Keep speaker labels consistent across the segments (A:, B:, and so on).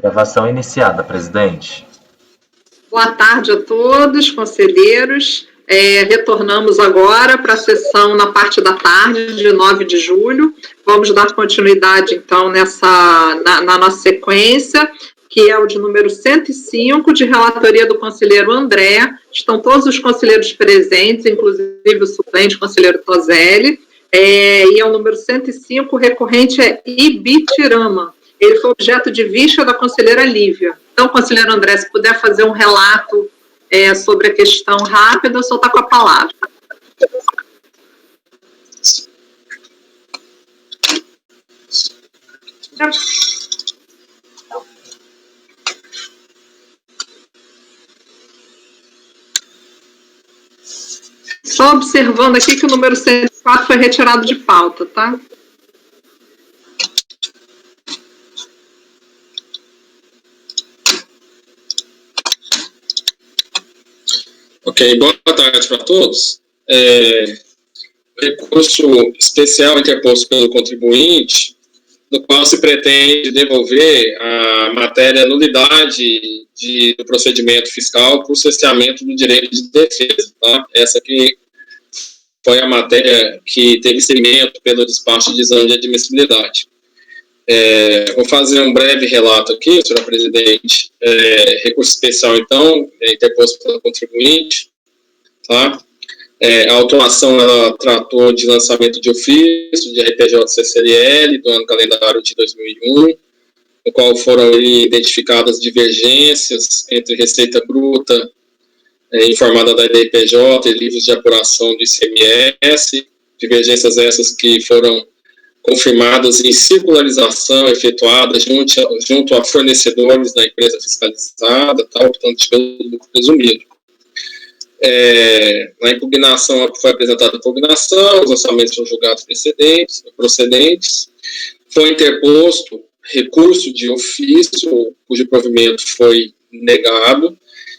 A: Gravação iniciada, presidente.
B: Boa tarde a todos, conselheiros. Retornamos agora para a sessão na parte da tarde, de 9 de julho. Vamos dar continuidade, então, na nossa sequência, que é o de número 105, de relatoria do conselheiro André. Estão todos os conselheiros presentes, inclusive o suplente, o conselheiro Toselli. E é o número 105, o recorrente é Ibitirama. Ele foi objeto de vista da conselheira Lívia. Então, conselheiro André, se puder fazer um relato sobre a questão rápida, eu só estou com a palavra. Só observando aqui que o número 104 foi retirado de pauta, tá?
C: Ok, boa tarde para todos. Recurso especial interposto pelo contribuinte, no qual se pretende devolver a matéria nulidade do procedimento fiscal por cerceamento do direito de defesa. Tá? Essa aqui foi a matéria que teve seguimento pelo despacho de exame de admissibilidade. Vou fazer um breve relato aqui, senhora presidente. Recurso especial, então, interposto pelo contribuinte. Tá? A autuação ela tratou de lançamento de ofício de RPJ-CCLL do ano calendário de 2001, no qual foram identificadas divergências entre receita bruta informada da DPJ e livros de apuração do ICMS, divergências essas que foram confirmadas em circularização efetuada junto a fornecedores da empresa fiscalizada, tá, portanto, pelo lucro presumido. Na impugnação, foi apresentada a impugnação, os orçamentos são julgados procedentes, foi interposto recurso de ofício, cujo provimento foi negado,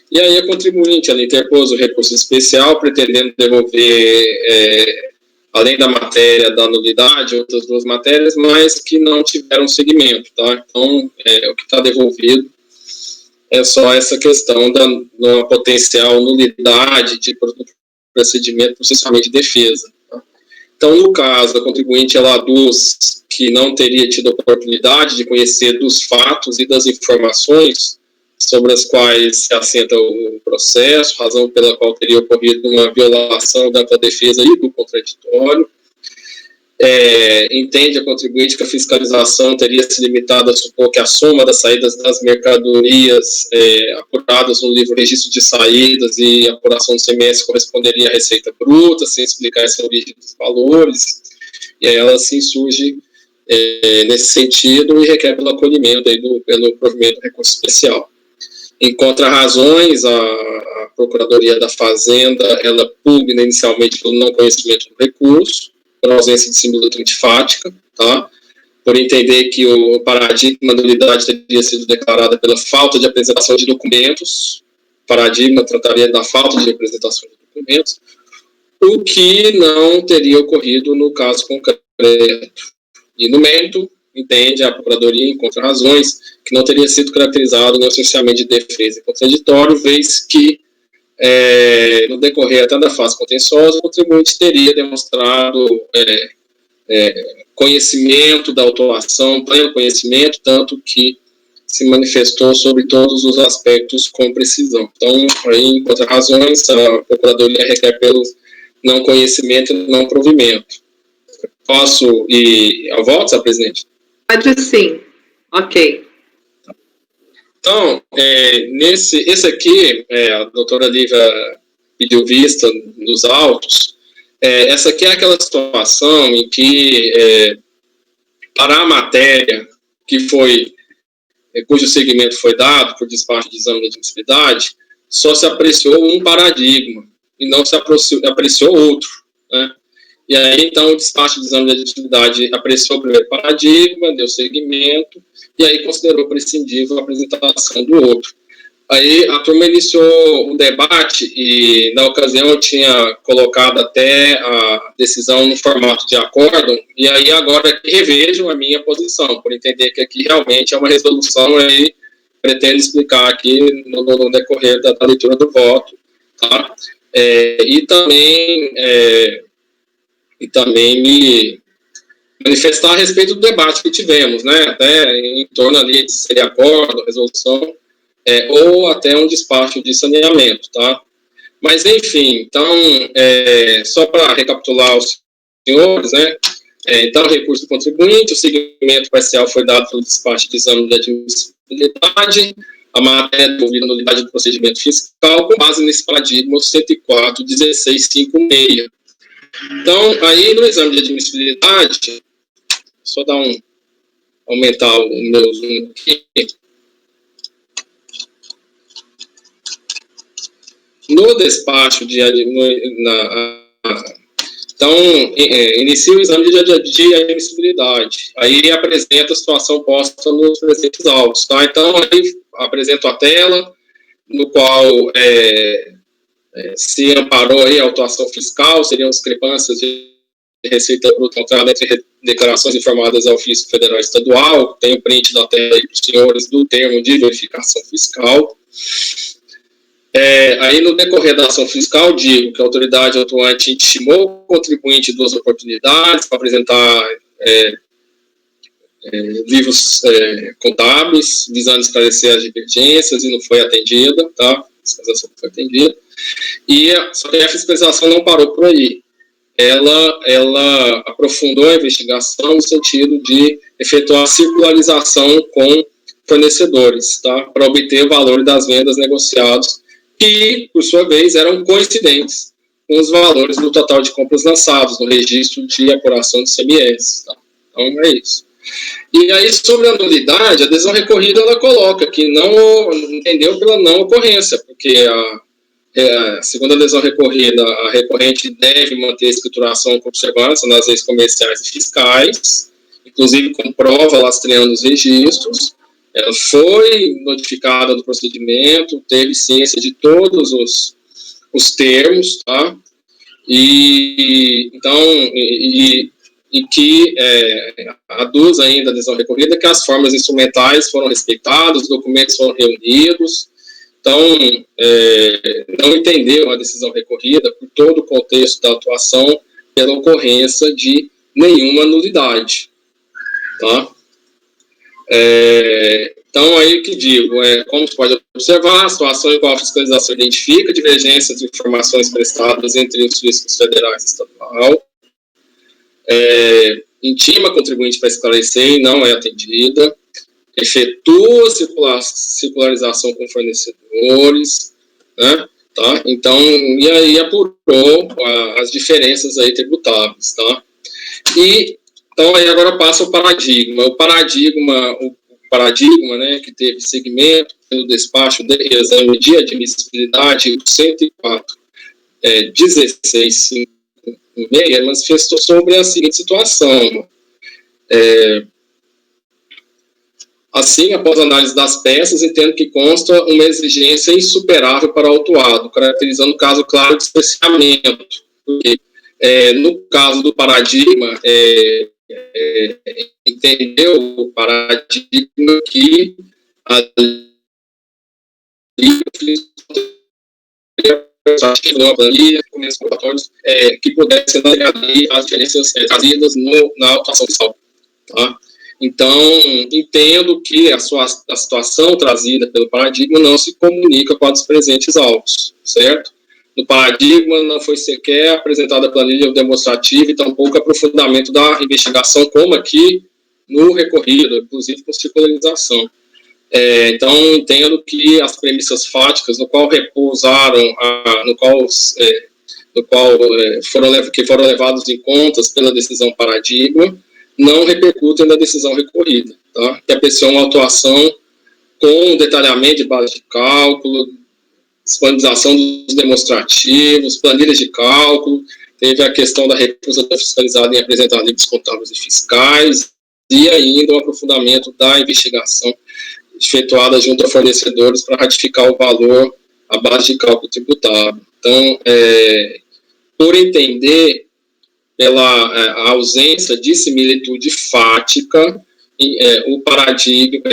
C: e aí a contribuinte, ela interpôs o recurso especial, pretendendo devolver, além da matéria da nulidade, outras duas matérias, mas que não tiveram seguimento, tá? Então, o que está devolvido é só essa questão da potencial nulidade de procedimento processualmente de defesa. Tá? Então, no caso, a contribuinte ela aduz que não teria tido oportunidade de conhecer dos fatos e das informações sobre as quais se assenta o processo, razão pela qual teria ocorrido uma violação da ampla defesa e do contraditório. Entende a contribuinte que a fiscalização teria se limitado a supor que a soma das saídas das mercadorias apuradas no livro Registro de Saídas e apuração do CMS corresponderia à receita bruta, sem explicar essa origem dos valores, e aí ela assim surge nesse sentido e requer pelo acolhimento pelo provimento do recurso especial. Em contra-razões, a Procuradoria da Fazenda, ela pugna inicialmente pelo não conhecimento do recurso, por ausência de similitude antifática, tá? Por entender que o paradigma da nulidade teria sido declarada pela falta de apresentação de documentos, o paradigma trataria da falta de apresentação de documentos, o que não teria ocorrido no caso concreto. E no mérito, entende a Procuradoria, em contra-razões, que não teria sido caracterizado no cerceamento de defesa e contraditório, vez que no decorrer até da fase contenciosa, o contribuinte teria demonstrado conhecimento da autuação, pleno conhecimento, tanto que se manifestou sobre todos os aspectos com precisão. Então, aí, em contra-razões, a Procuradoria requer pelo não conhecimento e não provimento. Posso ir ao voto, senhora presidente?
B: Pode sim. Ok.
C: Então, esse aqui, a doutora Lívia pediu vista dos autos, essa aqui é aquela situação em que, para a matéria cujo segmento foi dado por despacho de exame de admissibilidade, só se apreciou um paradigma e não se apreciou outro, né? E aí, então, o despacho de exame de admissibilidade apreciou o primeiro paradigma, deu seguimento, e aí considerou prescindível a apresentação do outro. Aí a turma iniciou um debate e, na ocasião, eu tinha colocado até a decisão no formato de acórdão, e aí agora revejo a minha posição, por entender que aqui realmente é uma resolução aí pretendo explicar aqui no decorrer da leitura do voto, tá? E também me manifestar a respeito do debate que tivemos, né? Até em torno ali de seria acordo, resolução, ou até um despacho de saneamento, tá? Mas, enfim, então, só para recapitular os senhores, né? Então, recurso do contribuinte, o segmento parcial foi dado pelo despacho de exame de admissibilidade, a matéria devolvida na nulidade do procedimento fiscal, com base nesse paradigma 104.1656. Então, aí no exame de admissibilidade, só dar aumentar o meu zoom aqui. No despacho então, inicia o exame de admissibilidade. Aí apresenta a situação posta nos presentes autos, tá? Então, aí apresento a tela, no qual se amparou aí a autuação fiscal, seriam discrepâncias de receita bruta encontrada entre declarações informadas ao Fisco Federal e Estadual. Tem o print da tela aí para os senhores do termo de verificação fiscal. Aí, no decorrer da ação fiscal, digo que a autoridade atuante intimou o contribuinte em 2 oportunidades para apresentar livros contábeis, visando esclarecer as divergências, e não foi atendida, tá? A fiscalização não foi atendida. Só que a fiscalização não parou por aí. Ela aprofundou a investigação no sentido de efetuar a circularização com fornecedores, tá? Para obter o valor das vendas negociados, que, por sua vez, eram coincidentes com os valores do total de compras lançados no registro de apuração de CMS. Tá? Então, é isso. E aí, sobre a nulidade, a adesão recorrida, ela coloca que não entendeu pela não ocorrência, porque segundo a adesão recorrida, a recorrente deve manter a escrituração com observância nas leis comerciais e fiscais, inclusive com prova lastreando os registros. Ela foi notificada do procedimento, teve ciência de todos os termos, tá? Então, que aduz ainda a adesão recorrida que as formas instrumentais foram respeitadas, os documentos foram reunidos. Então, não entendeu a decisão recorrida por todo o contexto da atuação pela ocorrência de nenhuma nulidade, tá? Então, aí que digo, como se pode observar, a situação em qual a fiscalização identifica divergências de informações prestadas entre os fiscos federais e estadual, intima a contribuinte para esclarecer e não é atendida, efetua circularização com fornecedores, né, tá? Então, e aí apurou as diferenças aí tributáveis, tá? Então, aí agora passa o paradigma. O paradigma, né, que teve segmento pelo despacho de exame de admissibilidade 104.1656, manifestou sobre a seguinte situação. Assim, após a análise das peças, entendo que consta uma exigência insuperável para o autuado, caracterizando o caso claro de especiamento. Porque, no caso do paradigma, entendeu o paradigma que a planilha, que pudessem navegar as diferenças trazidas na autuação fiscal. Tá? Então, entendo que a situação trazida pelo paradigma não se comunica com a dos presentes autos, certo? No paradigma não foi sequer apresentada a planilha demonstrativa e tampouco aprofundamento da investigação, como aqui no recorrido, inclusive com circularização. Então, entendo que as premissas fáticas, no qual repousaram, que foram levados em conta pela decisão paradigma, não repercutem na decisão recorrida, tá? Que apreciou uma autuação com detalhamento de base de cálculo, disponibilização dos demonstrativos, planilhas de cálculo, teve a questão da recusa da fiscalizada em apresentar livros contábeis e fiscais, e ainda o aprofundamento da investigação efetuada junto a fornecedores para ratificar o valor à base de cálculo tributável. Então, por entender pela ausência de similitude fática, o paradigma,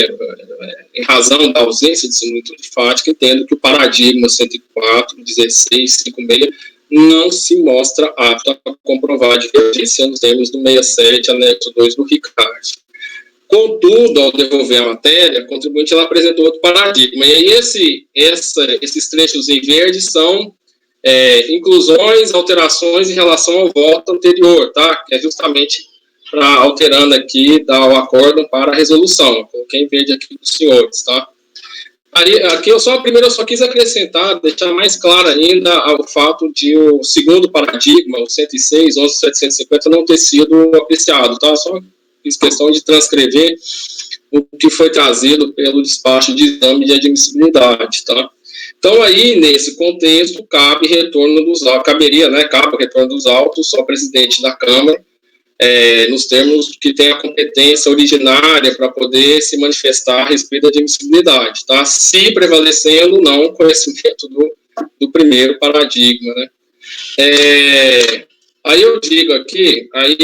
C: em razão da ausência de similitude fática, entendo que o paradigma 104.16.56 não se mostra apto a comprovar a divergência nos termos do 67, anexo 2 do RICARD. Contudo, ao devolver a matéria, a contribuinte ela apresentou outro paradigma. E aí esses trechos em verde são inclusões, alterações em relação ao voto anterior, tá? Que é justamente para alterando aqui, dar o acórdão para a resolução. Coloquei em verde aqui para os senhores, tá? Aqui eu só quis acrescentar, deixar mais claro ainda o fato de o segundo paradigma, o 106, 11.750, não ter sido apreciado, tá? Só fiz questão de transcrever o que foi trazido pelo despacho de exame de admissibilidade, tá? Então, aí, nesse contexto, cabe o retorno dos autos ao presidente da Câmara, nos termos que tem a competência originária para poder se manifestar a respeito da admissibilidade, tá? Se prevalecendo, não, o conhecimento do primeiro paradigma, né? Aí eu digo aqui, aí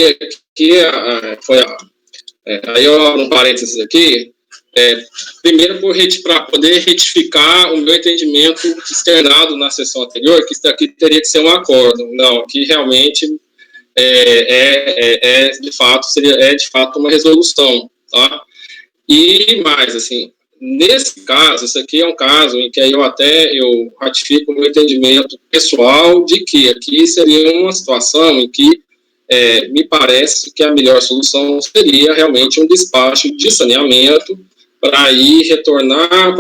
C: eu abro um parênteses aqui, primeiro para poder retificar o meu entendimento externado na sessão anterior, que isso aqui teria que ser um acórdão. Não, aqui realmente de fato uma resolução, tá? E mais, assim, nesse caso, isso aqui é um caso em que eu ratifico o meu entendimento pessoal de que aqui seria uma situação em que me parece que a melhor solução seria realmente um despacho de saneamento para retornar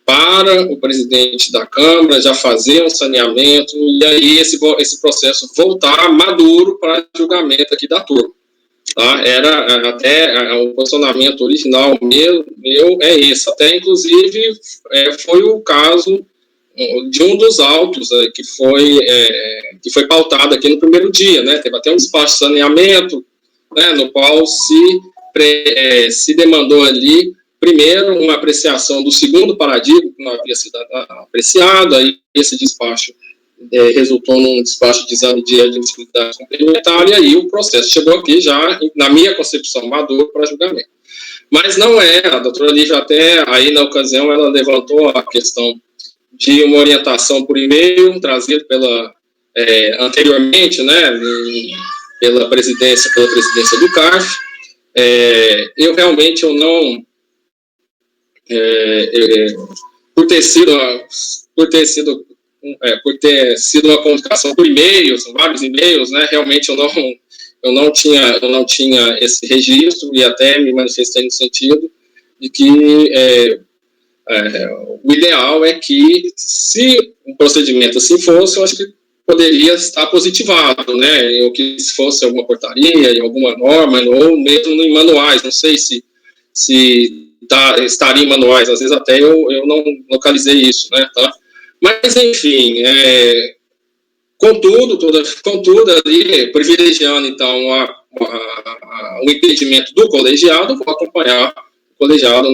C: para o presidente da Câmara, já fazer um saneamento, e aí esse processo voltar maduro para julgamento aqui da turma. Tá? Era até o posicionamento original meu é esse. Até, inclusive, foi o caso de um dos autos que foi pautado aqui no primeiro dia, né? Teve até um despacho de saneamento, né, no qual se demandou ali, primeiro, uma apreciação do segundo paradigma, que não havia sido apreciado, aí esse despacho resultou num despacho de exame de admissibilidade complementar, e aí o processo chegou aqui já, na minha concepção, maduro para julgamento. Mas não a doutora Lívia até, aí na ocasião, ela levantou a questão de uma orientação por e-mail, trazida anteriormente, né, pela presidência do CARF. Eu realmente, por ter sido uma comunicação por e-mail, são vários e-mails, né, realmente eu não tinha esse registro, e até me manifestei no sentido de que o ideal é que, se um procedimento assim fosse, eu acho que poderia estar positivado, né, ou que se fosse alguma portaria, em alguma norma, ou mesmo em manuais, não sei se estaria em manuais, às vezes até eu não localizei isso, né, tá? Mas, enfim, contudo, ali, privilegiando, então, o entendimento do colegiado, vou acompanhar o colegiado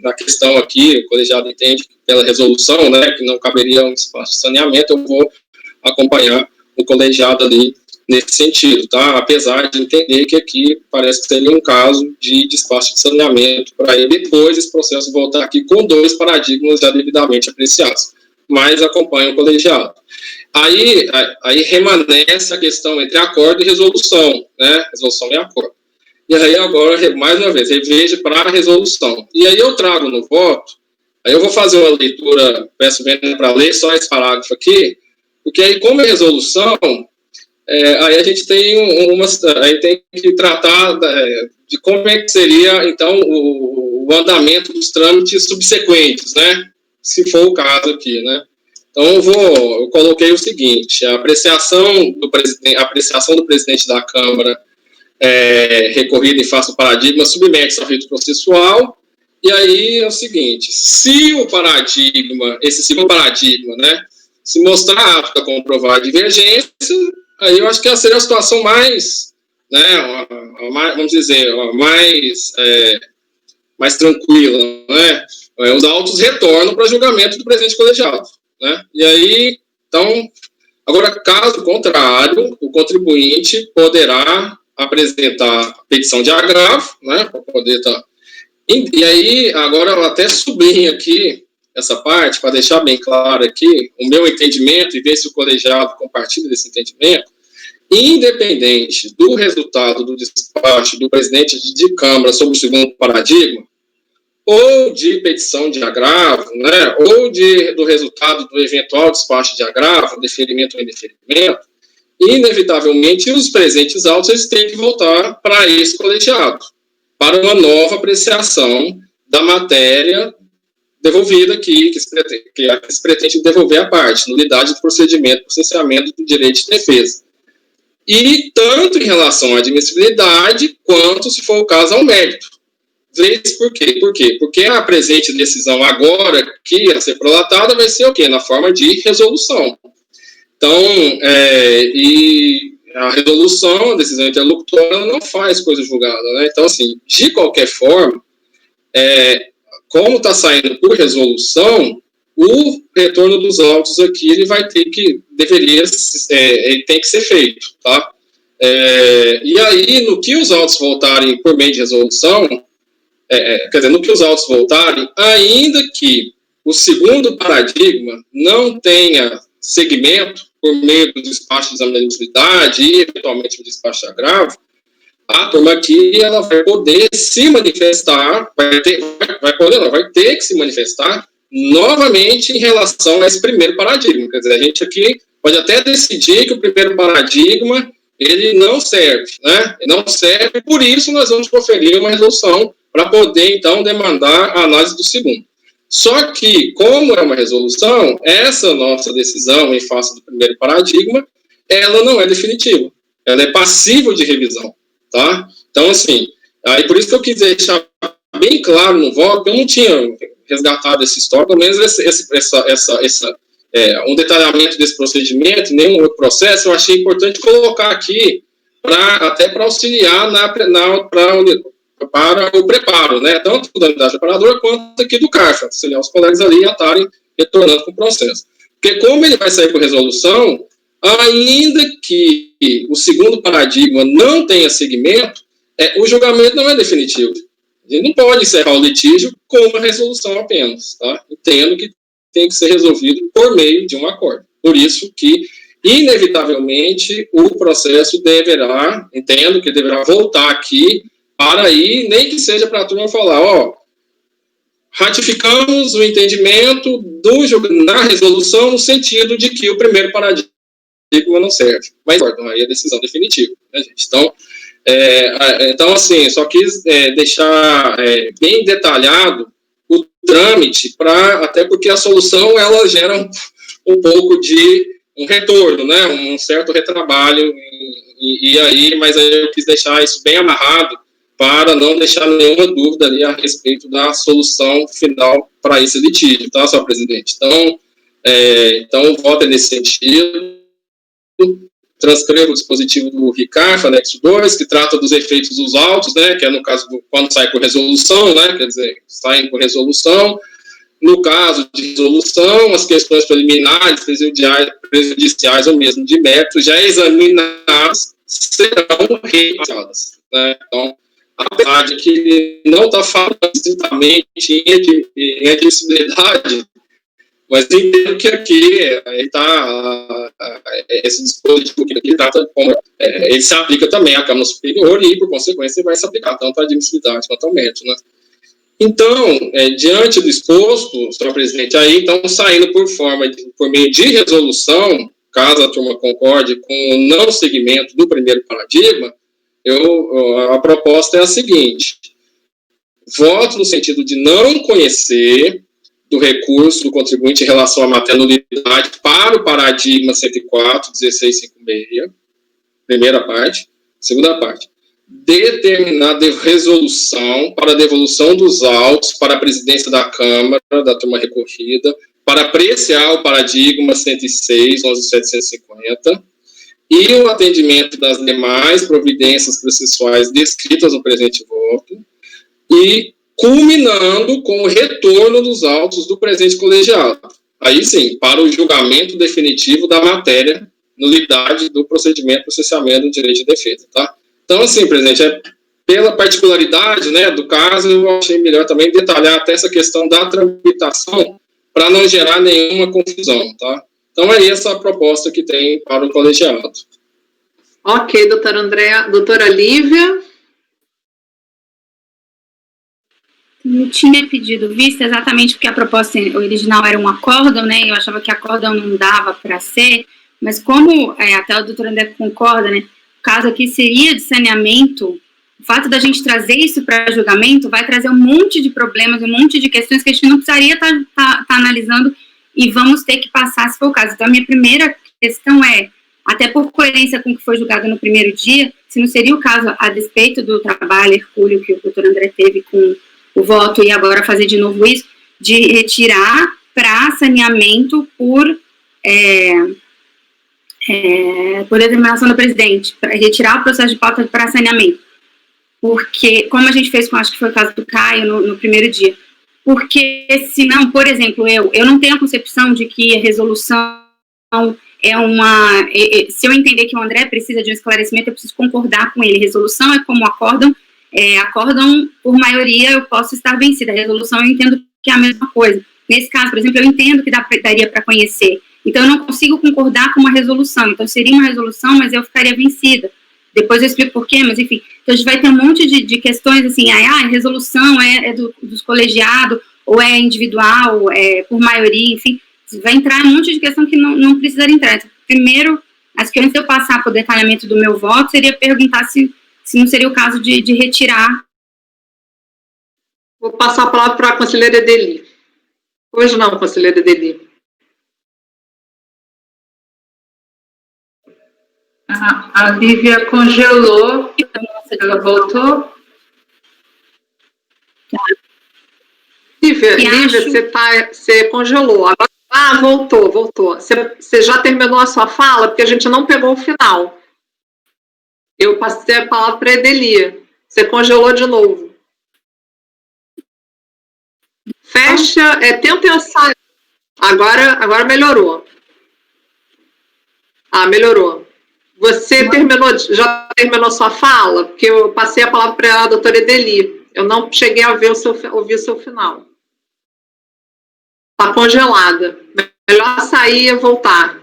C: na questão aqui. O colegiado entende pela resolução, né, que não caberia um espaço de saneamento, eu vou acompanhar o colegiado ali nesse sentido, tá? Apesar de entender que aqui parece que seria um caso de despacho de saneamento para depois esse processo voltar aqui com 2 paradigmas já devidamente apreciados. Mas acompanha o colegiado. Aí remanesce a questão entre acordo e resolução, né? Resolução e acordo. E aí agora, mais uma vez, reveja para a resolução. E aí eu trago no voto, aí eu vou fazer uma leitura, peço para ler só esse parágrafo aqui, porque aí, como é resolução, aí a gente tem aí tem que tratar de como é que seria, então, o andamento dos trâmites subsequentes, né? Se for o caso aqui, né? Então, eu coloquei o seguinte: a apreciação do presidente da Câmara recorrida em face do paradigma submete-se ao rito processual. E aí é o seguinte: se o paradigma, esse segundo paradigma, né, se mostrar apto a comprovar a divergência, aí eu acho que seria a situação mais, né, vamos dizer, mais tranquila, né? Os autos retornam para julgamento do presidente colegiado, né? E aí, então, agora, caso contrário, o contribuinte poderá apresentar petição de agravo, né, para poder estar E aí, agora eu até sublinho aqui essa parte, para deixar bem claro aqui o meu entendimento e ver se o colegiado compartilha desse entendimento. Independente do resultado do despacho do presidente de Câmara sobre o segundo paradigma, ou de petição de agravo, né, ou do resultado do eventual despacho de agravo, deferimento ou indeferimento, inevitavelmente os presentes autos eles têm que voltar para esse colegiado, para uma nova apreciação da matéria devolvida aqui, que se pretende devolver a parte, nulidade do procedimento, processamento do direito de defesa. E tanto em relação à admissibilidade, quanto, se for o caso, ao mérito. Vez por quê? Por quê? Porque a presente decisão agora, que ia ser prolatada, vai ser o quê? Na forma de resolução. Então, e a resolução, a decisão interlocutora, não faz coisa julgada, né? Então, assim, de qualquer forma, como está saindo por resolução, o retorno dos autos aqui, ele vai ter que, ele tem que ser feito, tá? E aí, no que os autos voltarem por meio de resolução, quer dizer, no que os autos voltarem, ainda que o segundo paradigma não tenha segmento por meio do despacho de exame de admissibilidade e, eventualmente, o despacho de agravo, a turma aqui ela vai poder se manifestar, vai ter que se manifestar novamente em relação a esse primeiro paradigma. Quer dizer, a gente aqui pode até decidir que o primeiro paradigma ele não serve, né? Não serve, por isso nós vamos proferir uma resolução para poder, então, demandar a análise do segundo. Só que, como é uma resolução, essa nossa decisão em face do primeiro paradigma, ela não é definitiva. Ela é passível de revisão, tá? Então, assim, aí por isso que eu quis deixar bem claro no voto, eu não tinha resgatado essa história, pelo menos um detalhamento desse procedimento, nenhum outro processo, eu achei importante colocar aqui, até para auxiliar para o preparo, né, tanto da unidade preparadora quanto aqui do CARFA, auxiliar os colegas ali a estarem retornando com o processo. Porque como ele vai sair por resolução, ainda que o segundo paradigma não tenha segmento, o julgamento não é definitivo. A gente não pode encerrar o litígio com uma resolução apenas, tá? Entendo que tem que ser resolvido por meio de um acordo. Por isso que, inevitavelmente, o processo deverá voltar aqui para aí, nem que seja para a turma falar, ratificamos o entendimento na resolução no sentido de que o primeiro paradigma não serve. Mas aí é a decisão definitiva, né, gente? Então, assim, só quis deixar bem detalhado o trâmite, até porque a solução, ela gera um pouco de um retorno, né, um certo retrabalho, mas aí eu quis deixar isso bem amarrado, para não deixar nenhuma dúvida ali a respeito da solução final para esse litígio, tá, senhor presidente? Então o voto é nesse sentido. Transcrevo o dispositivo do RICARF, anexo 2, que trata dos efeitos dos autos, né, que é no caso quando sai por resolução, né, quer dizer, saem por resolução. No caso de resolução, as questões preliminares, prejudiciais ou mesmo de mérito já examinadas serão repassadas, né? Então, apesar de que não está falando estritamente em admissibilidade, mas entendo que aqui está esse dispositivo que aqui trata como ele se aplica também à Câmara Superior e, por consequência, vai se aplicar tanto à admissibilidade quanto ao mérito, né? Então, diante do exposto, senhor presidente, aí, então, saindo por meio de resolução, caso a turma concorde com o não segmento do primeiro paradigma, a proposta é a seguinte: voto no sentido de não conhecer do recurso do contribuinte em relação à matéria nulidade para o paradigma 104.1656, primeira parte. Segunda parte, determinar resolução para a devolução dos autos para a presidência da Câmara, da turma recorrida, para apreciar o paradigma 106.11.750, e o atendimento das demais providências processuais descritas no presente voto, e culminando com o retorno dos autos do presente colegiado. Aí sim, para o julgamento definitivo da matéria, nulidade do procedimento, processamento do direito de defesa, tá? Então, assim, presidente, pela particularidade, né, do caso, eu achei melhor também detalhar até essa questão da tramitação para não gerar nenhuma confusão, tá? Então, é essa a proposta que tem para o colegiado.
B: Ok, doutora Andréa. Doutora Lívia?
D: Eu tinha pedido vista exatamente porque a proposta original era um acórdão, né? Eu achava que acórdão não dava para ser, mas como até o doutor André concorda, né? O caso aqui seria de saneamento. O fato da gente trazer isso para julgamento vai trazer um monte de problemas, um monte de questões que a gente não precisaria tá analisando e vamos ter que passar se for o caso. Então, a minha primeira questão é, até por coerência com o que foi julgado no primeiro dia, se não seria o caso, a despeito do trabalho hercúleo que o doutor André teve com o voto e agora fazer de novo isso, de retirar para saneamento por determinação do presidente, para retirar o processo de pauta para saneamento. Porque, como a gente fez com, acho que foi o caso do Caio no primeiro dia, porque senão, por exemplo, eu não tenho a concepção de que a resolução é uma... Se eu entender que o André precisa de um esclarecimento, eu preciso concordar com ele. Resolução é como acórdão, por maioria eu posso estar vencida. A resolução eu entendo que é a mesma coisa. Nesse caso, por exemplo, eu entendo que daria para conhecer. Então, eu não consigo concordar com uma resolução. Então, seria uma resolução, mas eu ficaria vencida. Depois eu explico por quê, mas enfim. Então, a gente vai ter um monte de questões, assim, a resolução dos colegiados, ou é individual, por maioria, enfim. Vai entrar um monte de questão que não precisaria entrar. Então, primeiro, acho que antes de eu passar para o detalhamento do meu voto, seria perguntar se não seria o caso de retirar.
B: Vou passar a palavra para a conselheira Edeli. Hoje não, conselheira Edeli.
E: A Lívia congelou, ela voltou.
B: Lívia, você congelou. Agora, voltou. Você já terminou a sua fala? Porque a gente não pegou o final. Eu passei a palavra para a Edeli. Você congelou de novo. Fecha, tenta sair. Agora melhorou. Melhorou. Você já terminou sua fala? Porque eu passei a palavra para a doutora Edeli. Eu não cheguei a ouvir o seu final. Está congelada. Melhor sair e voltar.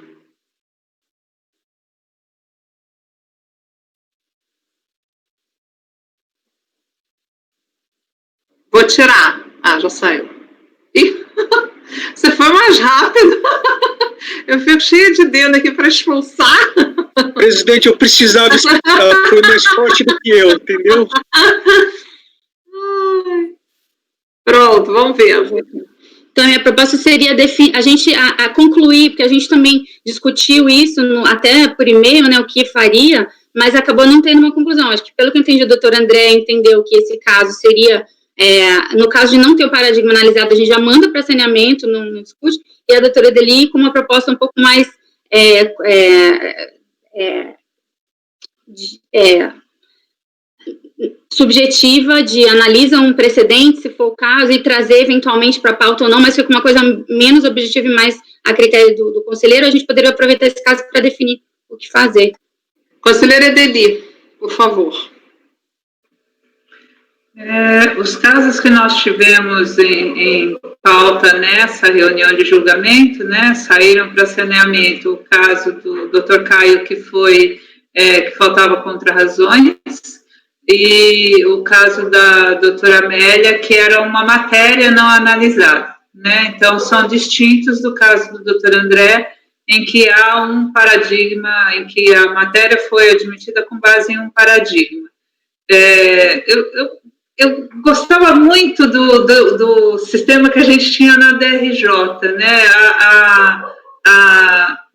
B: Vou tirar. Já saiu. Ih, você foi mais rápido. Eu fico cheia de dedo aqui para expulsar.
F: Presidente, eu precisava escutar. Foi mais forte do que eu, entendeu?
B: Pronto, vamos ver.
D: Então, a minha proposta seria a gente concluir, porque a gente também discutiu isso até por e-mail, né, o que faria, mas acabou não tendo uma conclusão. Acho que, pelo que eu entendi, o doutor André entendeu que esse caso seria, no caso de não ter o paradigma analisado, a gente já manda para saneamento, não discute, e a doutora Edeli com uma proposta um pouco mais subjetiva, de analisa um precedente, se for o caso, e trazer eventualmente para a pauta ou não, mas fica uma coisa menos objetiva e mais a critério do conselheiro, a gente poderia aproveitar esse caso para definir o que fazer.
B: Conselheira Edeli, por favor.
E: Os casos que nós tivemos em pauta nessa reunião de julgamento, né, saíram para saneamento. O caso do Dr. Caio, que faltava contrarrazões, e o caso da doutora Amélia, que era uma matéria não analisada, né? Então, são distintos do caso do doutor André, em que há um paradigma, em que a matéria foi admitida com base em um paradigma. Eu gostava muito do sistema que a gente tinha na DRJ, né?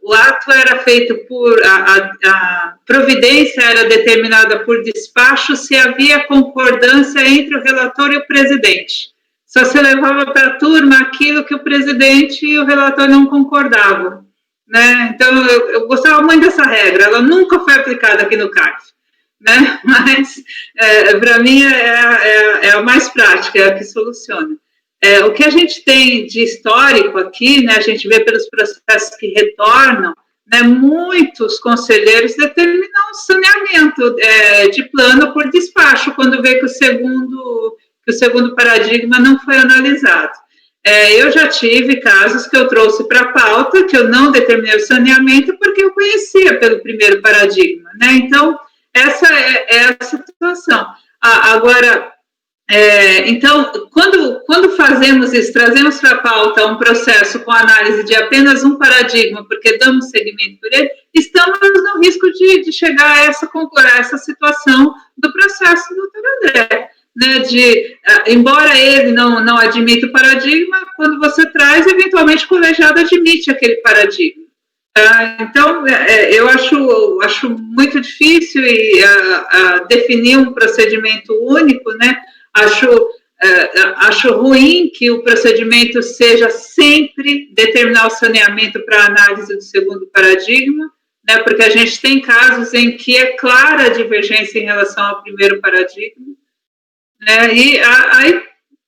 E: O ato era feito a providência era determinada por despacho se havia concordância entre o relator e o presidente. Só se levava para a turma aquilo que o presidente e o relator não concordavam, né? Então, eu gostava muito dessa regra, ela nunca foi aplicada aqui no CARF, né? Mas, para mim, é a mais prática, é a que soluciona. O que a gente tem de histórico aqui, né, a gente vê pelos processos que retornam, né, muitos conselheiros determinam o saneamento de plano por despacho, quando vê que o segundo paradigma não foi analisado. Eu já tive casos que eu trouxe para a pauta, que eu não determinei o saneamento, porque eu conhecia pelo primeiro paradigma, né? Então, essa é a situação. Agora, então, quando fazemos isso, trazemos para a pauta um processo com análise de apenas um paradigma, porque damos seguimento por ele, estamos no risco de chegar a essa situação do processo do Dr. André. Né, embora ele não admita o paradigma, quando você traz, eventualmente o colegiado admite aquele paradigma. Então, eu acho muito difícil definir um procedimento único, né? Acho ruim que o procedimento seja sempre determinar o saneamento para análise do segundo paradigma, né? Porque a gente tem casos em que é clara a divergência em relação ao primeiro paradigma. E aí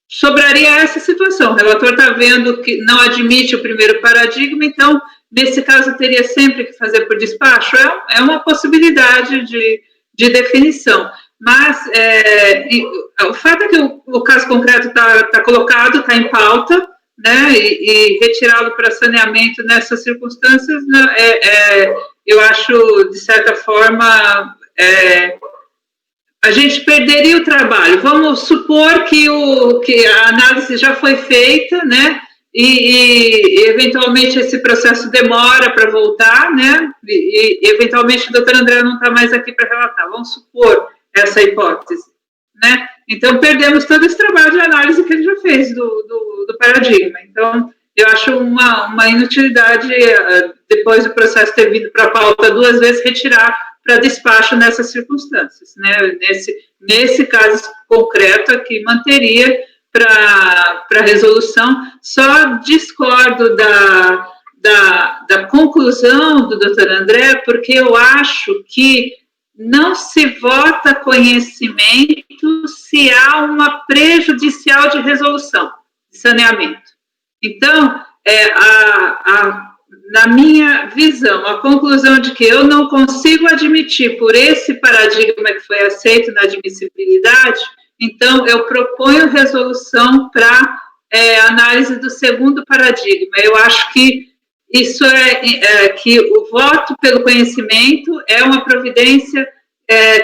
E: sobraria essa situação. O relator está vendo que não admite o primeiro paradigma, então, nesse caso, teria sempre que fazer por despacho? É uma possibilidade de definição. Mas o fato é que o caso concreto está colocado, está em pauta, né, e retirá-lo para saneamento nessas circunstâncias, eu acho, de certa forma, a gente perderia o trabalho. Vamos supor que a análise já foi feita, né, e eventualmente esse processo demora para voltar, né, e eventualmente o doutor André não está mais aqui para relatar. Vamos supor essa hipótese, né? Então, perdemos todo esse trabalho de análise que ele já fez do paradigma. Então, eu acho uma inutilidade, depois do processo ter vindo para a pauta 2 vezes, retirar para despacho nessas circunstâncias, né? Nesse caso concreto aqui, manteria para resolução. Só discordo da conclusão do doutor André, porque eu acho que não se vota conhecimento se há uma prejudicial de resolução, de saneamento. Então, na minha visão, a conclusão de que eu não consigo admitir por esse paradigma que foi aceito na admissibilidade, então eu proponho resolução para análise do segundo paradigma. Eu acho que isso que o voto pelo conhecimento é uma providência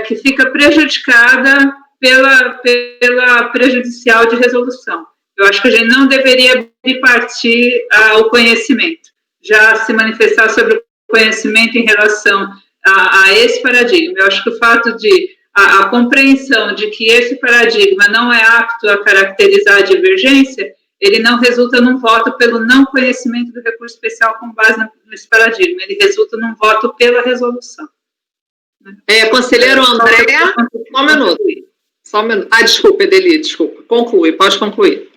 E: que fica prejudicada pela prejudicial de resolução. Eu acho que a gente não deveria partir ao conhecimento, já se manifestar sobre o conhecimento em relação a esse paradigma. Eu acho que o fato de a compreensão de que esse paradigma não é apto a caracterizar a divergência, ele não resulta num voto pelo não conhecimento do recurso especial com base nesse paradigma, ele resulta num voto pela resolução.
B: Conselheiro André, só um minuto. Desculpa, Edeli, desculpa. Conclui, pode concluir.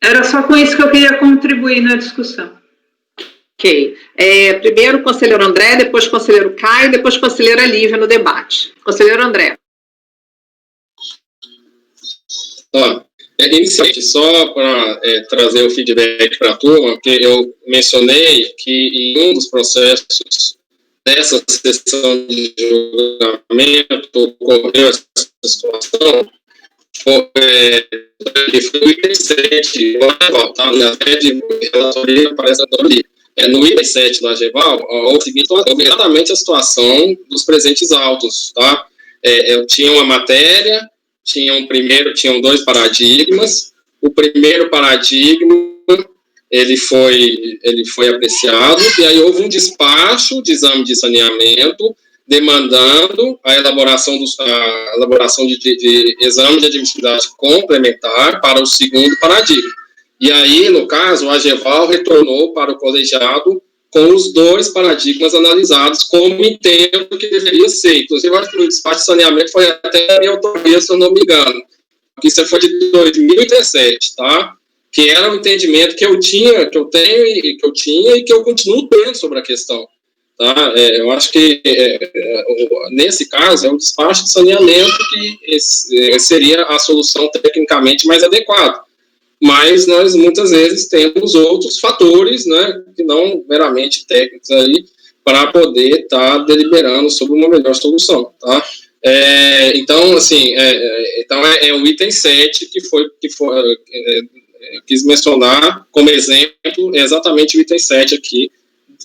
E: Era só com isso que eu queria contribuir na discussão.
B: Ok. Primeiro o conselheiro André, depois o conselheiro Caio, depois a conselheira Lívia no debate. Conselheiro André.
C: Inicialmente, só para trazer o feedback para a turma, porque eu mencionei que em um dos processos dessa sessão de julgamento ocorreu essa situação, foi o item 7, até de relatoria para essa autoria. No item 7 da AGEVAL, o seguinte, houve exatamente a situação dos presentes autos, tá? Eu tinha uma matéria, tinham 2 paradigmas. O primeiro paradigma ele foi apreciado, e aí houve um despacho de exame de saneamento demandando a elaboração de exame de admissibilidade complementar para o segundo paradigma. E aí, no caso, a AGEVAL retornou para o colegiado com os 2 paradigmas analisados, como entendo que deveria ser. Inclusive, acho que o despacho de saneamento foi até a minha autoria, se eu não me engano. Isso foi de 2017, tá? Que era um entendimento que eu tenho e que eu continuo tendo sobre a questão. Tá? Eu acho que, nesse caso, é um despacho de saneamento que seria a solução tecnicamente mais adequada. mas nós muitas vezes temos outros fatores, né, que não meramente técnicos aí, para poder estar deliberando sobre uma melhor solução, tá? Então, assim, é o item 7 que quis mencionar como exemplo, exatamente o item 7 aqui,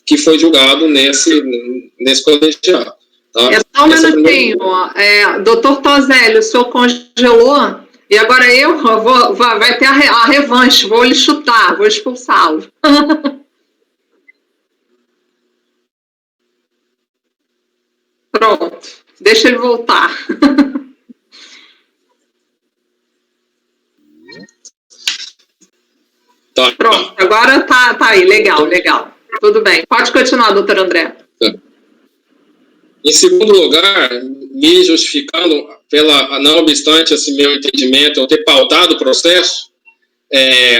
C: que foi julgado nesse colegiado. Tá?
B: Só um minutinho, doutor Tozelli, o senhor congelou, e agora vai ter a revanche, vou lhe chutar, vou expulsá-lo. Pronto, deixa ele voltar.
C: Tá.
B: Pronto, agora tá aí, legal. Tudo bem, pode continuar, doutor André.
C: Em segundo lugar, me justificando não obstante esse meu entendimento, eu ter pautado o processo,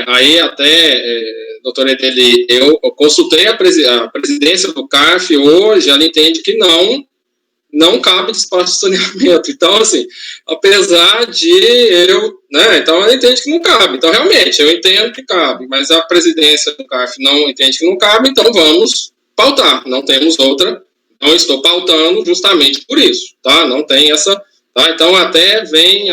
C: aí até, doutor Edeli, eu consultei a presidência do CARF hoje, ela entende que não cabe despacho de saneamento. Então, assim, apesar de então ela entende que não cabe. Então, realmente, eu entendo que cabe, mas a presidência do CARF não entende que não cabe, então vamos pautar. Não temos outra. Não estou pautando justamente por isso, tá? Não tem essa, tá? Então, vem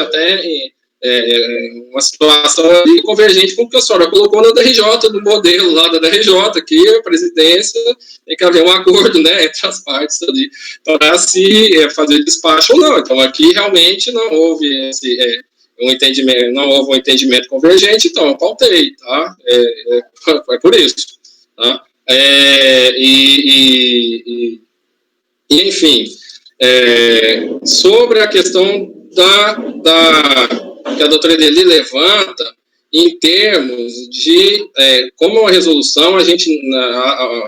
C: uma situação ali convergente com o que a senhora colocou na DRJ, do modelo lá da DRJ, que a presidência tem que haver um acordo, né, entre as partes ali, para se fazer despacho ou não. Então, aqui realmente não houve um entendimento convergente, então eu pautei, tá? É por isso, tá? Enfim, sobre a questão que a doutora Edeli levanta, em termos de como a resolução,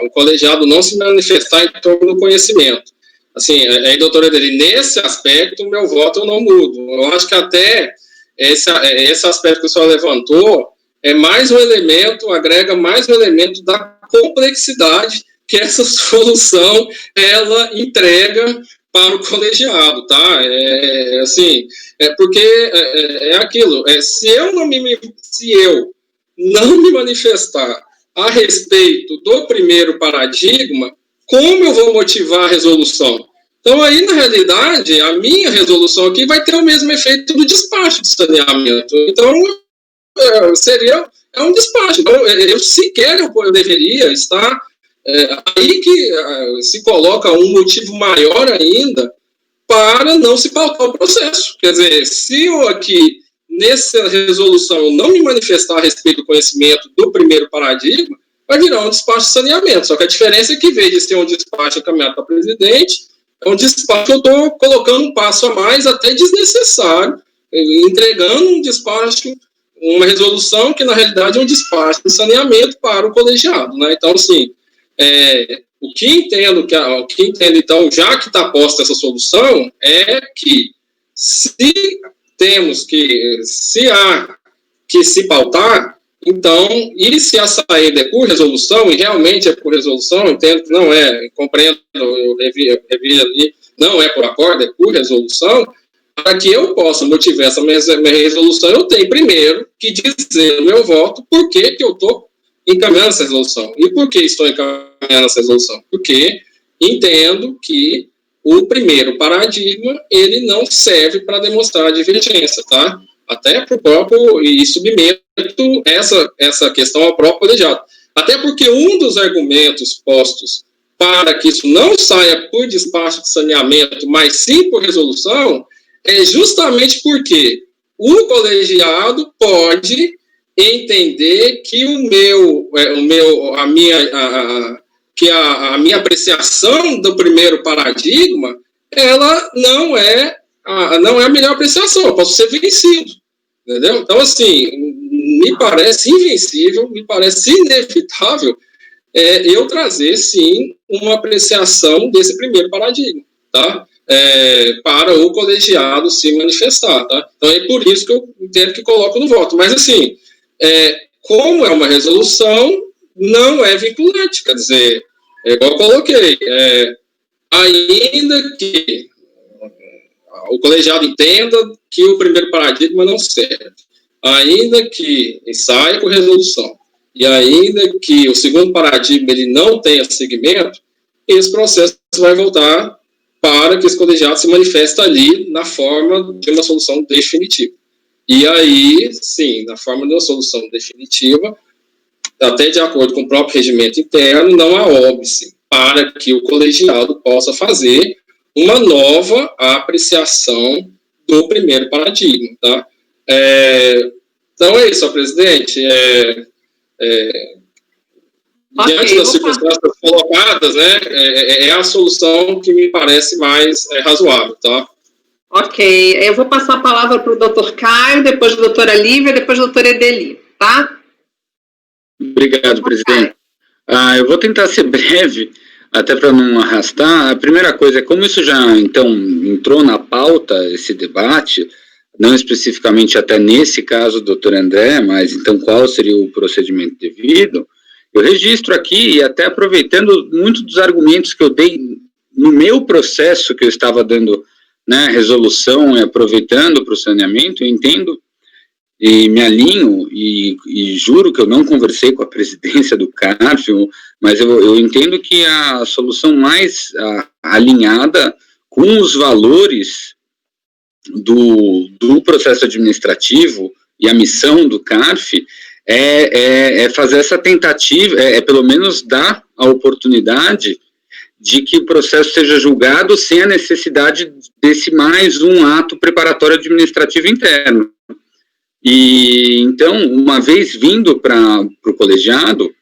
C: o colegiado não se manifestar em torno do conhecimento. Assim, aí, doutora Edeli, nesse aspecto, o meu voto eu não mudo. Eu acho que até esse aspecto que o senhor levantou agrega mais um elemento da complexidade que essa solução, ela entrega para o colegiado, tá? Porque é aquilo, se eu não me manifestar a respeito do primeiro paradigma, como eu vou motivar a resolução? Então, aí, na realidade, a minha resolução aqui vai ter o mesmo efeito do despacho de saneamento. Então, seria um despacho. Então, eu deveria estar... aí que se coloca um motivo maior ainda para não se pautar o processo. Quer dizer, se eu aqui, nessa resolução, não me manifestar a respeito do conhecimento do primeiro paradigma, vai virar um despacho de saneamento. Só que a diferença é que, em vez de ser um despacho encaminhado para o presidente, é um despacho que eu estou colocando um passo a mais, até desnecessário, entregando um despacho, uma resolução que, na realidade, é um despacho de saneamento para o colegiado, né? Então, assim, o que entendo, então, já que está posta essa solução, é que se há que se pautar, então, e se a saída é por resolução, e realmente é por resolução, entendo que não é, compreendo, eu revi ali, não é por acordo, é por resolução, para que eu possa motivar essa minha resolução, eu tenho primeiro que dizer no meu voto por que eu estou encaminhando essa resolução. E por que estou encaminhando essa resolução? Porque entendo que o primeiro paradigma, ele não serve para demonstrar a divergência, tá? Até para o próprio, e submeto essa questão ao próprio colegiado. Até porque um dos argumentos postos para que isso não saia por despacho de saneamento, mas sim por resolução, é justamente porque o colegiado pode entender que a minha apreciação do primeiro paradigma, ela não é a melhor apreciação, eu posso ser vencido, entendeu? Então, assim, me parece invencível, me parece inevitável eu trazer, sim, uma apreciação desse primeiro paradigma, tá? Para o colegiado se manifestar, tá? Então, é por isso que eu entendo que coloco no voto. Mas, assim, como é uma resolução, não é vinculante, quer dizer, igual eu coloquei, ainda que o colegiado entenda que o primeiro paradigma não serve, ainda que saia com resolução, e ainda que o segundo paradigma ele não tenha segmento, esse processo vai voltar para que esse colegiado se manifeste ali na forma de uma solução definitiva. E aí, sim, na forma de uma solução definitiva, até de acordo com o próprio regimento interno, não há óbice para que o colegiado possa fazer uma nova apreciação do primeiro paradigma, tá? Então é isso, senhor presidente. Diante das circunstâncias colocadas, né, é a solução que me parece mais razoável, tá?
B: Ok, eu vou passar a palavra para o doutor Caio, depois a doutora Lívia, depois a doutora Edeli, tá?
G: Obrigado, presidente. Eu vou tentar ser breve, até para não arrastar. A primeira coisa é como isso já, então, entrou na pauta, esse debate, não especificamente até nesse caso, doutor André, mas então qual seria o procedimento devido? Eu registro aqui, e até aproveitando muito dos argumentos que eu dei no meu processo que eu estava dando, né, resolução e aproveitando para o saneamento, eu entendo e me alinho e juro que eu não conversei com a presidência do CARF, mas eu entendo que a solução mais alinhada com os valores do processo administrativo e a missão do CARF é fazer essa tentativa, pelo menos dar a oportunidade de que o processo seja julgado sem a necessidade desse mais um ato preparatório administrativo interno. E, então, uma vez vindo para o colegiado,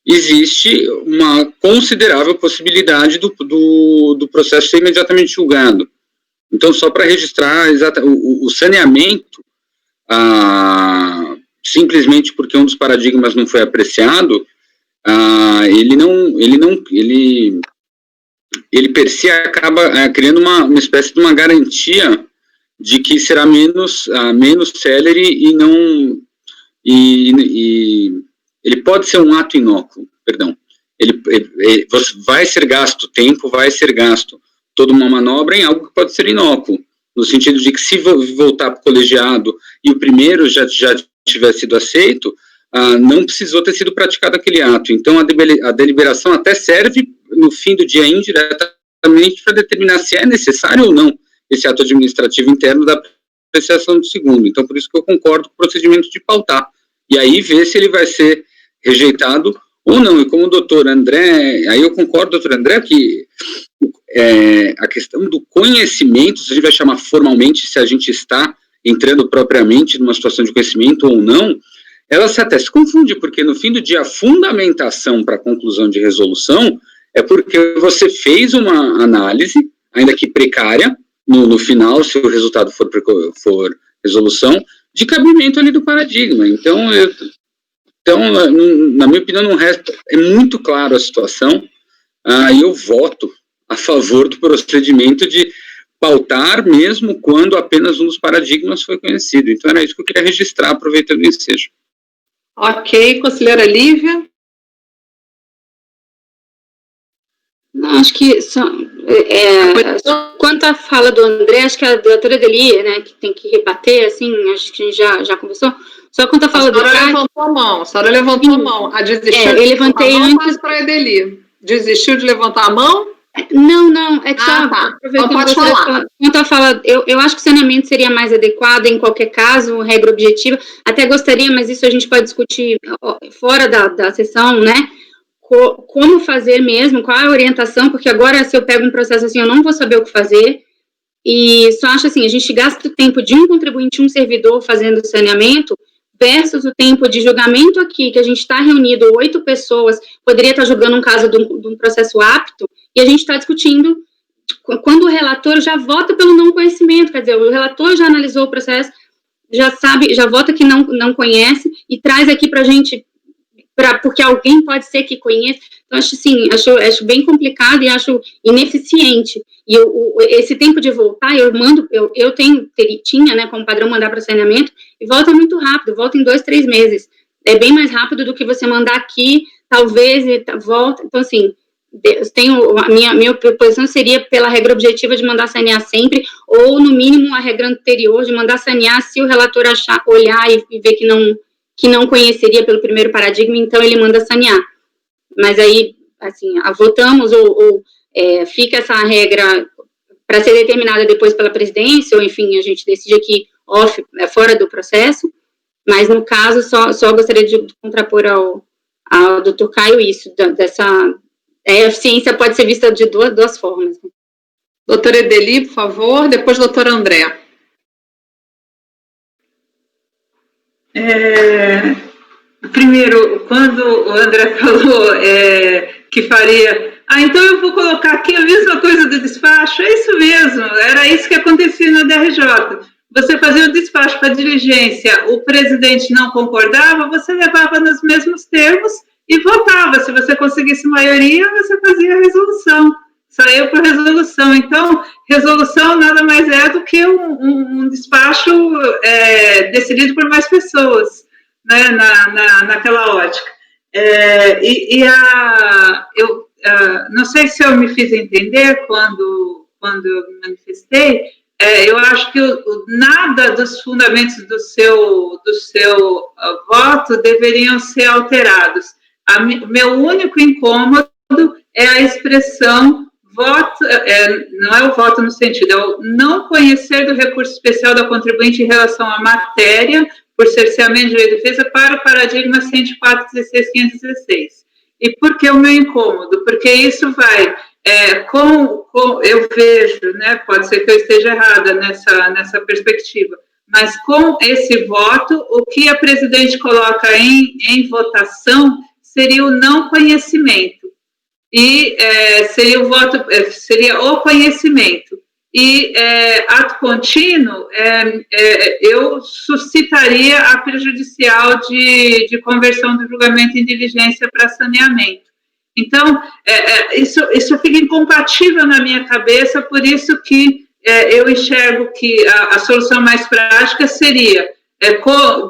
G: existe uma considerável possibilidade do processo ser imediatamente julgado. Então, só para registrar o saneamento, simplesmente porque um dos paradigmas não foi apreciado, ele per si acaba criando uma espécie de uma garantia de que será menos célere ele pode ser um ato inócuo, perdão. Vai ser gasto tempo, vai ser gasto toda uma manobra em algo que pode ser inócuo, no sentido de que se voltar para o colegiado e o primeiro já tiver sido aceito, não precisou ter sido praticado aquele ato. Então, a deliberação até serve, no fim do dia, indiretamente, para determinar se é necessário ou não esse ato administrativo interno da apreciação do segundo. Então, por isso que eu concordo com o procedimento de pautar. E aí, ver se ele vai ser rejeitado ou não. E como o doutor André, aí eu concordo, doutor André, que a questão do conhecimento, se a gente vai chamar formalmente, se a gente está entrando propriamente numa situação de conhecimento ou não, ela até se confunde, porque no fim do dia, a fundamentação para a conclusão de resolução é porque você fez uma análise, ainda que precária, no final, se o resultado for resolução, de cabimento ali do paradigma. Então, na minha opinião, não resta, é muito claro a situação, e eu voto a favor do procedimento de pautar mesmo quando apenas um dos paradigmas foi conhecido. Então, era isso que eu queria registrar, aproveitando o ensejo.
B: Ok, conselheira Lívia.
D: Acho que quanto à fala do André, acho que a doutora Edeli, né, que tem que rebater, assim, acho que a gente já conversou. Só quanto à fala do Caio...
B: A senhora levantou a mão. A desistiu
D: eu levantei
B: de levantar a mão,
D: antes...
B: para a Edeli. Desistiu de levantar a mão?
D: Não, é que só...
B: Tá. Então pode falar.
D: Quanto à fala, eu acho que o saneamento seria mais adequado em qualquer caso, regra objetiva. Até gostaria, mas isso a gente pode discutir fora da sessão, né? Como fazer mesmo, qual a orientação, porque agora se eu pego um processo assim, eu não vou saber o que fazer, e só acho assim, a gente gasta o tempo de um contribuinte, um servidor fazendo saneamento, versus o tempo de julgamento aqui, que a gente está reunido 8 pessoas, poderia estar julgando um caso de um processo apto, e a gente está discutindo, quando o relator já vota pelo não conhecimento, quer dizer, o relator já analisou o processo, já sabe, já vota que não conhece, e traz aqui para a gente... porque alguém pode ser que conheça, então acho bem complicado e acho ineficiente, e esse tempo de voltar, eu tinha, né, como padrão mandar para saneamento, e volta muito rápido, volta em 2, 3 meses, é bem mais rápido do que você mandar aqui, talvez, volta, então assim, a minha proposição seria pela regra objetiva de mandar sanear sempre, ou no mínimo a regra anterior de mandar sanear se o relator olhar e ver que não conheceria pelo primeiro paradigma, então ele manda sanear. Mas aí, assim, votamos ou fica essa regra para ser determinada depois pela presidência, ou enfim, a gente decide aqui fora do processo, mas no caso, só gostaria de contrapor ao Dr. Caio isso, a eficiência pode ser vista de duas formas.
B: Doutora Edeli, por favor, depois doutora André.
E: Primeiro, quando o André falou que faria... então eu vou colocar aqui a mesma coisa do despacho, é isso mesmo, era isso que acontecia na DRJ. Você fazia o despacho para diligência, o presidente não concordava, você levava nos mesmos termos e votava. Se você conseguisse maioria, você fazia a resolução. Saiu para resolução. Então, resolução nada mais é do que um despacho decidido por mais pessoas, né, naquela ótica. Eu não sei se eu me fiz entender quando eu me manifestei. Eu acho que nada dos fundamentos do seu voto deveriam ser alterados. Meu único incômodo é a expressão voto, não é o voto no sentido, é o não conhecer do recurso especial da contribuinte em relação à matéria, por cerceamento de direito de defesa, para o paradigma 104.16.516. E por que o meu incômodo? Porque isso vai... eu vejo, né, pode ser que eu esteja errada nessa perspectiva, mas com esse voto, o que a presidente coloca em votação seria o não conhecimento, e seria o conhecimento, e ato contínuo, eu suscitaria a prejudicial de conversão do julgamento em diligência para saneamento. Então, isso fica incompatível na minha cabeça, por isso que eu enxergo que a solução mais prática seria,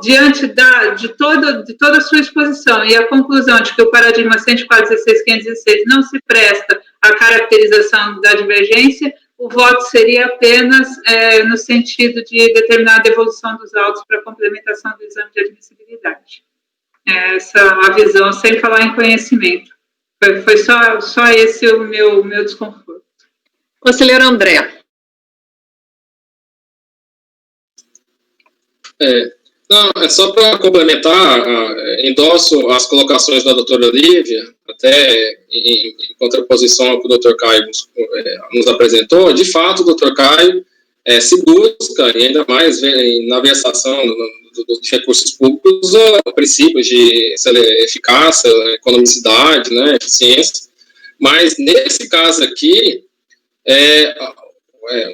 E: diante de toda a sua exposição e a conclusão de que o paradigma 104.16.516 não se presta à caracterização da divergência, o voto seria apenas no sentido de determinar a devolução dos autos para complementação do exame de admissibilidade. Essa é a visão, sem falar em conhecimento. Foi só esse o meu desconforto.
B: Conselheiro André.
C: Não, é só para complementar, endosso as colocações da doutora Olívia, até em contraposição ao que o doutor Caio nos apresentou. De fato, o doutor Caio se busca, e ainda mais na versação dos recursos públicos, princípios de eficácia, economicidade, né, eficiência, mas nesse caso aqui,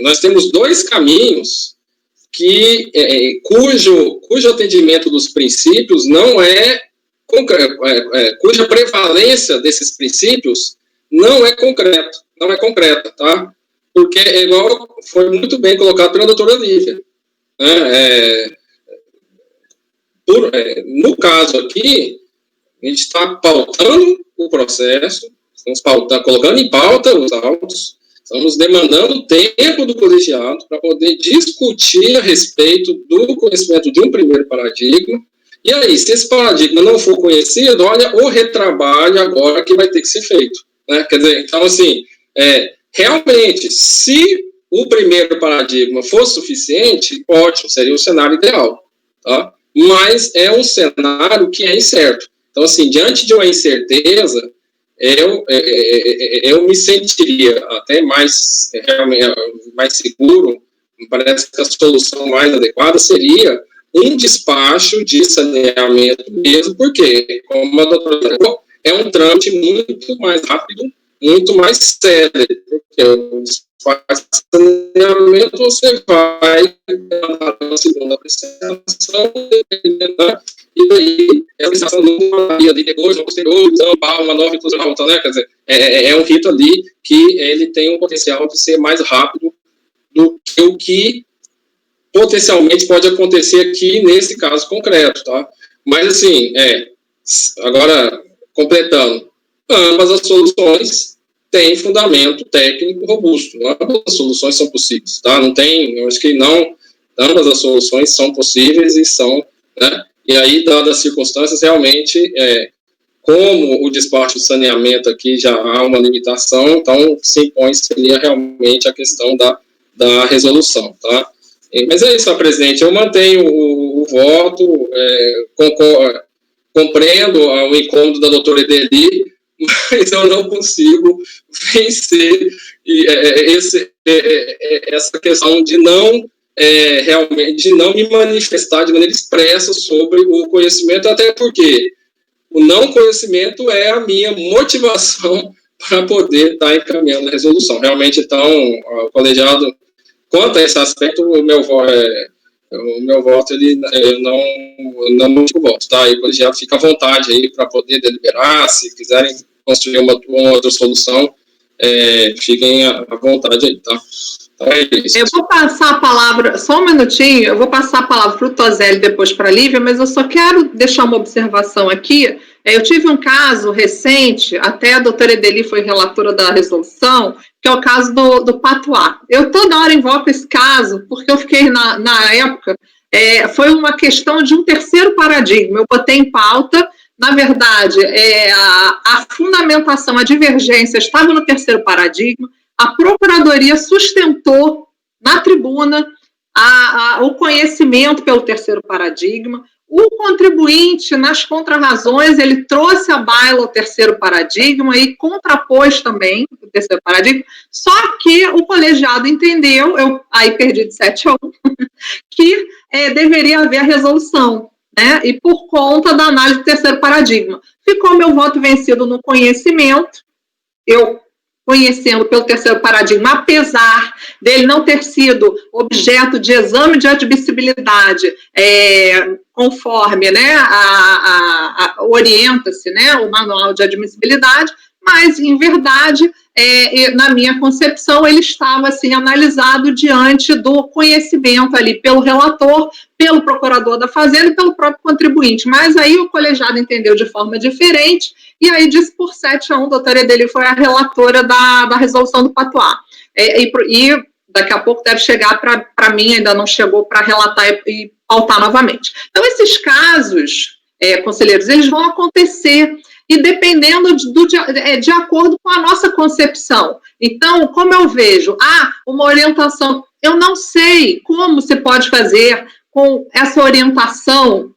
C: nós temos dois caminhos cujo atendimento dos princípios não cuja prevalência desses princípios não é concreta, tá? Porque, igual foi muito bem colocado pela doutora Lívia, né? No caso aqui, a gente está pautando o processo, estamos colocando em pauta os autos, estamos demandando tempo do colegiado para poder discutir a respeito do conhecimento de um primeiro paradigma. E aí, se esse paradigma não for conhecido, olha o retrabalho agora que vai ter que ser feito, né? Quer dizer, então, assim, realmente, se o primeiro paradigma for suficiente, ótimo, seria o cenário ideal, tá? Mas é um cenário que é incerto. Então, assim, diante de uma incerteza, eu me sentiria até mais seguro. Me parece que a solução mais adequada seria um despacho de saneamento mesmo, porque, como a doutora falou, é um trâmite muito mais rápido, muito mais célere, porque o despacho de saneamento você vai na segunda apreciação, e aí a apreciação de uma via de depois, uma posterior, uma nova inclusão, né? Quer dizer, é um rito ali que ele tem um potencial de ser mais rápido do que o que potencialmente pode acontecer aqui nesse caso concreto, tá? Mas, assim, agora, completando, ambas as soluções tem fundamento técnico robusto. Ambas as soluções são possíveis, tá? Não tem, eu acho que não, ambas as soluções são possíveis e são, né? E aí, dadas as circunstâncias, realmente, como o despacho de saneamento aqui já há uma limitação, então se impõe seria realmente a questão da resolução, tá? Mas é isso, presidente, eu mantenho o voto, compreendo o incômodo da doutora Edeli, mas eu não consigo vencer essa questão de não realmente de não me manifestar de maneira expressa sobre o conhecimento, até porque o não conhecimento é a minha motivação para poder estar encaminhando a resolução. Realmente, então, o colegiado, quanto a esse aspecto, o meu voto, ele não muito voto, tá? E o colegiado fica à vontade aí para poder deliberar, se quiserem construir uma outra solução, fiquem à vontade aí, tá? Então é isso.
B: Eu vou passar a palavra, só um minutinho, eu vou passar a palavra para o Toselli, depois para a Lívia, mas eu só quero deixar uma observação aqui. Eu tive um caso recente, até a doutora Edeli foi relatora da resolução, que é o caso do Patuá. Eu toda hora invoco esse caso, porque eu fiquei na época, foi uma questão de um terceiro paradigma, eu botei em pauta. Na verdade, a fundamentação, a divergência estava no terceiro paradigma, a Procuradoria sustentou na tribuna o conhecimento pelo terceiro paradigma, o contribuinte, nas contrarrazões, ele trouxe à baila o terceiro paradigma e contrapôs também o terceiro paradigma, só que o colegiado entendeu, eu aí perdi de 7-1, que deveria haver a resolução. Né? E por conta da análise do terceiro paradigma. Ficou meu voto vencido no conhecimento, eu conhecendo pelo terceiro paradigma, apesar dele não ter sido objeto de exame de admissibilidade, conforme, né, orienta-se, né, o manual de admissibilidade, mas, em verdade, na minha concepção, ele estava assim, analisado diante do conhecimento ali pelo relator, pelo procurador da Fazenda e pelo próprio contribuinte. Mas aí o colegiado entendeu de forma diferente e aí disse por 7-1, a doutora Edeli foi a relatora da resolução do Patuá. E daqui a pouco deve chegar para mim, ainda não chegou para relatar e pautar novamente. Então, esses casos, conselheiros, eles vão acontecer e dependendo de acordo com a nossa concepção. Então, como eu vejo, uma orientação, eu não sei como se pode fazer com essa orientação,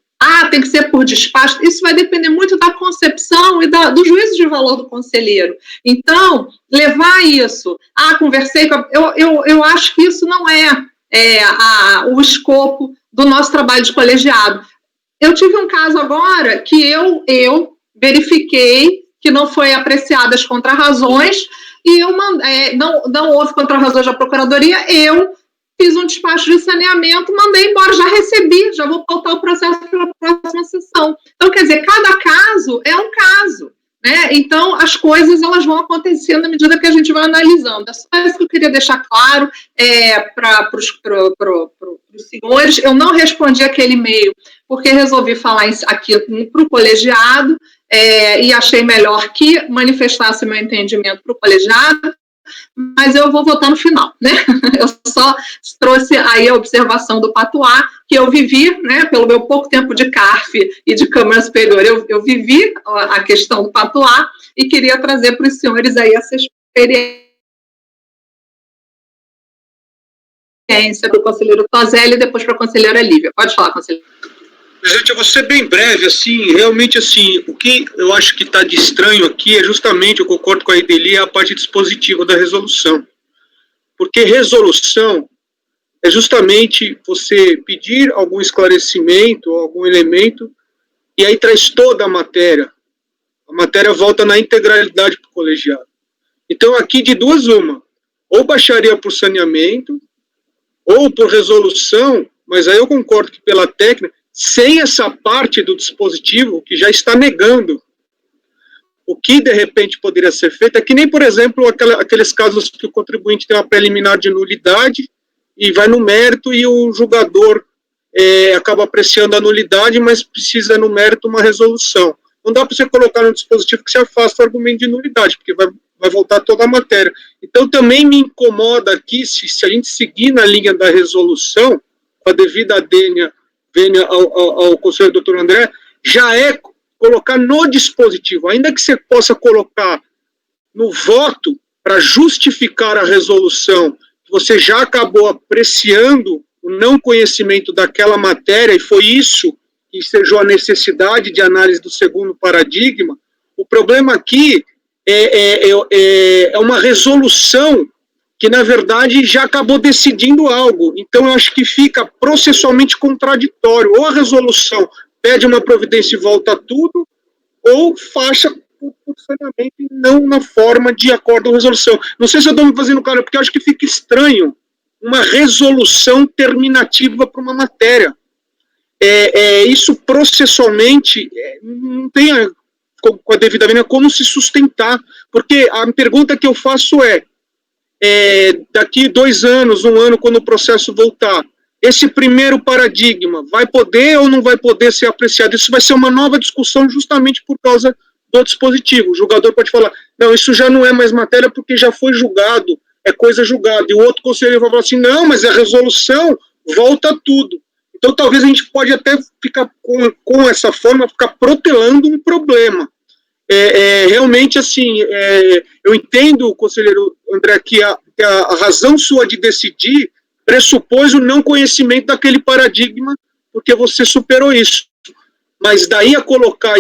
B: tem que ser por despacho, isso vai depender muito da concepção e do juízo de valor do conselheiro. Então, levar isso, conversei com eu acho que isso não o escopo do nosso trabalho de colegiado. Eu tive um caso agora que eu verifiquei que não foi apreciadas as contrarrazões e não houve contrarrazões da Procuradoria, eu fiz um despacho de saneamento, mandei embora, já recebi, já vou pautar o processo para a próxima sessão. Então, quer dizer, cada caso é um caso, né? Então, as coisas elas vão acontecendo na medida que a gente vai analisando. É só isso que eu queria deixar claro para os senhores. Eu não respondi aquele e-mail porque resolvi falar aqui para o colegiado, e achei melhor que manifestasse meu entendimento para o colegiado, mas eu vou votar no final, né? Eu só trouxe aí a observação do Patuá, que eu vivi, né, pelo meu pouco tempo de CARF e de Câmara Superior, eu vivi a questão do Patuá e queria trazer para os senhores aí essa experiência para o conselheiro Toselli e depois para a conselheira Lívia. Pode falar, conselheiro.
F: Gente, eu vou ser bem breve, assim, realmente, assim, o que eu acho que está de estranho aqui é justamente, eu concordo com a Edeli, a parte dispositiva da resolução. Porque resolução é justamente você pedir algum esclarecimento, algum elemento, e aí traz toda a matéria. A matéria volta na integralidade para o colegiado. Então, aqui de duas uma, ou baixaria por saneamento, ou por resolução, mas aí eu concordo que pela técnica, sem essa parte do dispositivo que já está negando o que de repente poderia ser feito, é que nem, por exemplo, aqueles casos que o contribuinte tem uma preliminar de nulidade e vai no mérito e o julgador acaba apreciando a nulidade, mas precisa no mérito uma resolução. Não dá para você colocar no dispositivo que se afasta o argumento de nulidade, porque vai vai voltar toda a matéria. Então, também me incomoda aqui, se a gente seguir na linha da resolução, com a devida vênia ao conselheiro doutor André, já é colocar no dispositivo, ainda que você possa colocar no voto, para justificar a resolução, você já acabou apreciando o não conhecimento daquela matéria, e foi isso que ensejou a necessidade de análise do segundo paradigma. O problema aqui é uma resolução que, na verdade, já acabou decidindo algo. Então, eu acho que fica processualmente contraditório. Ou a resolução pede uma providência e volta a tudo, ou faixa por saneamento e não na forma de acordo ou resolução. Não sei se eu estou me fazendo claro, porque eu acho que fica estranho uma resolução terminativa para uma matéria. Isso processualmente não tem com a devida vênia como se sustentar, porque a pergunta que eu faço daqui 2 anos, 1 ano, quando o processo voltar, esse primeiro paradigma vai poder ou não vai poder ser apreciado? Isso vai ser uma nova discussão justamente por causa do dispositivo. O julgador pode falar, não, isso já não é mais matéria porque já foi julgado, é coisa julgada. E o outro conselheiro vai falar assim, não, mas a resolução volta tudo. Então, talvez a gente pode até ficar com essa forma, ficar protelando um problema. Realmente, assim, eu entendo, conselheiro André, que a razão sua de decidir pressupôs o não conhecimento daquele paradigma, porque você superou isso. Mas daí a colocar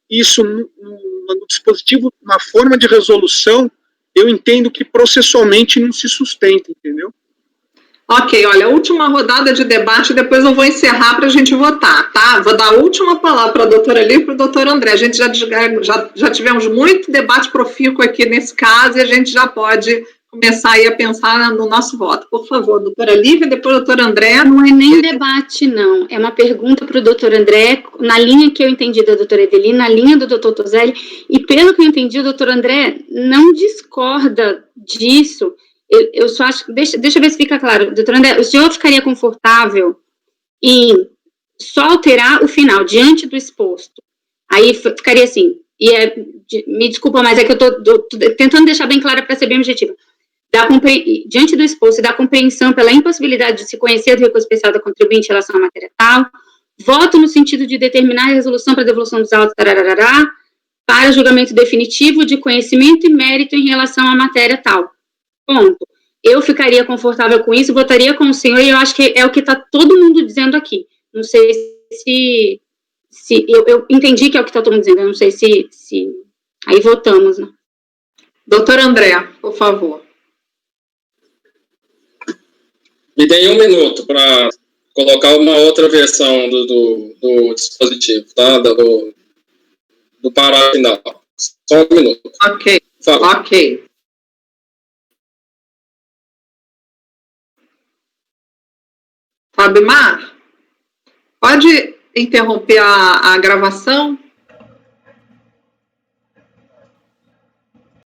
F: isso no dispositivo, na forma de resolução, eu entendo que processualmente não se sustenta, entendeu?
B: Ok, olha, a última rodada de debate, depois eu vou encerrar para a gente votar, tá? Vou dar a última palavra para a doutora Lívia e para o doutor André. A gente já tivemos muito debate profícuo aqui nesse caso e a gente já pode começar aí a pensar no nosso voto. Por favor, doutora Lívia, depois doutor André.
D: Não é nem debate, não. É uma pergunta para o doutor André, na linha que eu entendi da doutora Edeli, na linha do doutor Tozelli, e pelo que eu entendi, o doutor André não discorda disso. Eu só acho, deixa eu ver se fica claro, doutor André, o senhor ficaria confortável em só alterar o final, diante do exposto? Aí ficaria assim, me desculpa, mas é que eu estou tentando deixar bem clara para ser bem objetiva. Diante do exposto e da compreensão pela impossibilidade de se conhecer do recurso especial da contribuinte em relação à matéria tal, voto no sentido de determinar a resolução para devolução dos autos para julgamento definitivo de conhecimento e mérito em relação à matéria tal. Ponto. Eu ficaria confortável com isso, votaria com o senhor, e eu acho que é o que está todo mundo dizendo aqui. Não sei se eu entendi que é o que está todo mundo dizendo, eu não sei se aí votamos, né?
B: Doutor André, por favor.
C: Me dei 1 minuto para colocar uma outra versão do dispositivo, tá? Do parágrafo final. Só 1 minuto.
B: Ok,
C: Fala.
B: ok. Fabimar, pode interromper a gravação?